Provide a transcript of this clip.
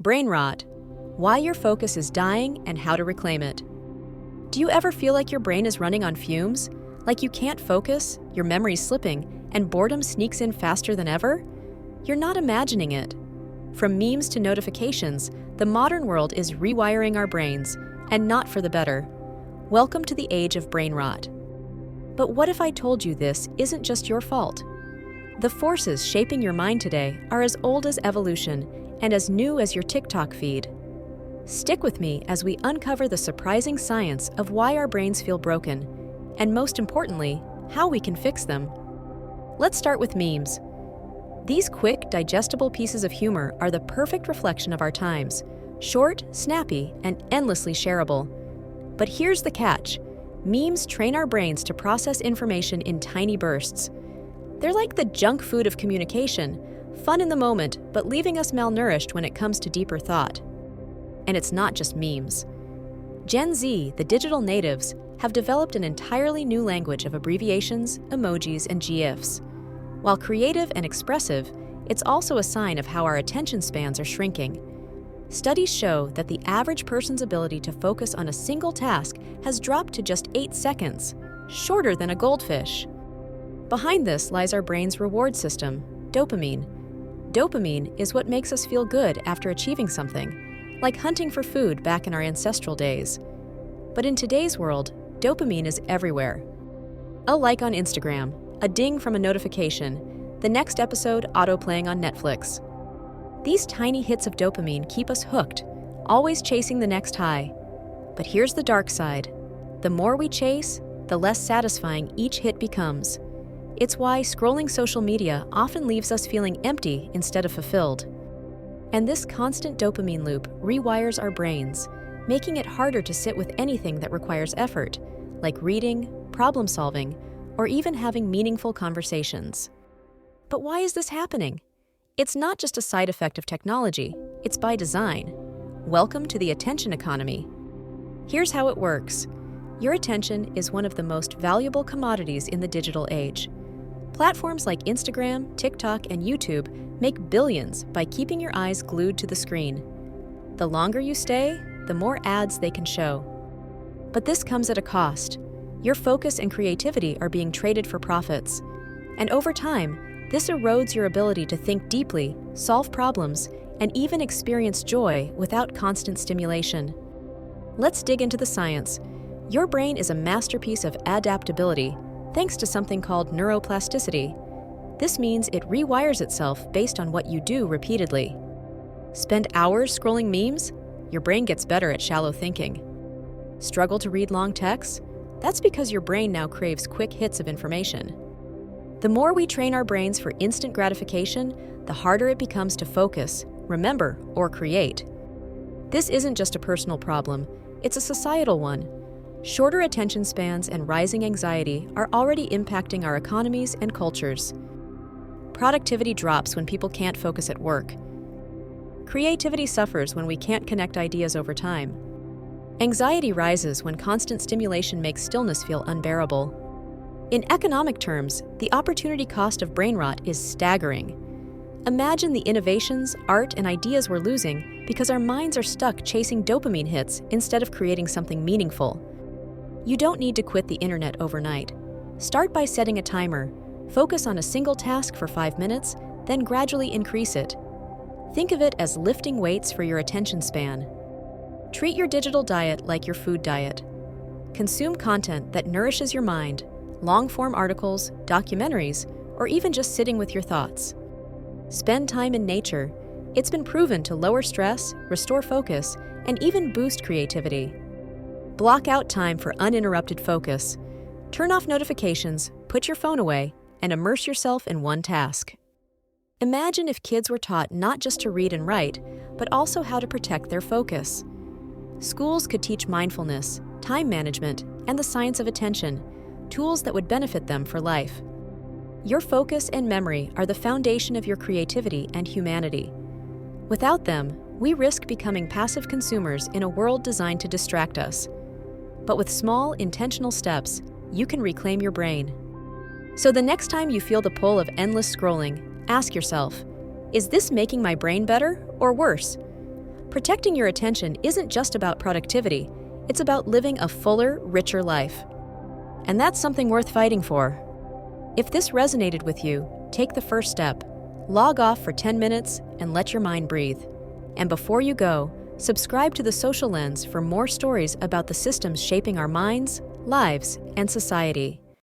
Brain rot, why your focus is dying and how to reclaim it. Do you ever feel like your brain is running on fumes? Like you can't focus, your memory's slipping, and boredom sneaks in faster than ever? You're not imagining it. From memes to notifications, the modern world is rewiring our brains, and not for the better. Welcome to the age of brain rot. But what if I told you this isn't just your fault? The forces shaping your mind today are as old as evolution and as new as your TikTok feed. Stick with me as we uncover the surprising science of why our brains feel broken, and most importantly, how we can fix them. Let's start with memes. These quick, digestible pieces of humor are the perfect reflection of our times, short, snappy, and endlessly shareable. But here's the catch. Memes train our brains to process information in tiny bursts. They're like the junk food of communication, fun in the moment, but leaving us malnourished when it comes to deeper thought. And it's not just memes. Gen Z, the digital natives, have developed an entirely new language of abbreviations, emojis, and GIFs. While creative and expressive, it's also a sign of how our attention spans are shrinking. Studies show that the average person's ability to focus on a single task has dropped to just 8 seconds, shorter than a goldfish. Behind this lies our brain's reward system, dopamine. Dopamine is what makes us feel good after achieving something, like hunting for food back in our ancestral days. But in today's world, dopamine is everywhere. A like on Instagram, a ding from a notification, the next episode autoplaying on Netflix. These tiny hits of dopamine keep us hooked, always chasing the next high. But here's the dark side. The more we chase, the less satisfying each hit becomes. It's why scrolling social media often leaves us feeling empty instead of fulfilled. And this constant dopamine loop rewires our brains, making it harder to sit with anything that requires effort, like reading, problem solving, or even having meaningful conversations. But why is this happening? It's not just a side effect of technology, it's by design. Welcome to the attention economy. Here's how it works. Your attention is one of the most valuable commodities in the digital age. Platforms like Instagram, TikTok, and YouTube make billions by keeping your eyes glued to the screen. The longer you stay, the more ads they can show. But this comes at a cost. Your focus and creativity are being traded for profits. And over time, this erodes your ability to think deeply, solve problems, and even experience joy without constant stimulation. Let's dig into the science. Your brain is a masterpiece of adaptability, thanks to something called neuroplasticity. This means it rewires itself based on what you do repeatedly. Spend hours scrolling memes? Your brain gets better at shallow thinking. Struggle to read long texts? That's because your brain now craves quick hits of information. The more we train our brains for instant gratification, the harder it becomes to focus, remember, or create. This isn't just a personal problem, it's a societal one. Shorter attention spans and rising anxiety are already impacting our economies and cultures. Productivity drops when people can't focus at work. Creativity suffers when we can't connect ideas over time. Anxiety rises when constant stimulation makes stillness feel unbearable. In economic terms, the opportunity cost of brain rot is staggering. Imagine the innovations, art, and ideas we're losing because our minds are stuck chasing dopamine hits instead of creating something meaningful. You don't need to quit the internet overnight. Start by setting a timer. Focus on a single task for 5 minutes, then gradually increase it. Think of it as lifting weights for your attention span. Treat your digital diet like your food diet. Consume content that nourishes your mind, long-form articles, documentaries, or even just sitting with your thoughts. Spend time in nature. It's been proven to lower stress, restore focus, and even boost creativity. Block out time for uninterrupted focus. Turn off notifications, put your phone away, and immerse yourself in one task. Imagine if kids were taught not just to read and write, but also how to protect their focus. Schools could teach mindfulness, time management, and the science of attention, tools that would benefit them for life. Your focus and memory are the foundation of your creativity and humanity. Without them, we risk becoming passive consumers in a world designed to distract us. But with small, intentional steps, you can reclaim your brain. So the next time you feel the pull of endless scrolling, ask yourself, is this making my brain better or worse? Protecting your attention isn't just about productivity, it's about living a fuller, richer life. And that's something worth fighting for. If this resonated with you, take the first step. Log off for 10 minutes and let your mind breathe. And before you go, subscribe to The Social Lens for more stories about the systems shaping our minds, lives, and society.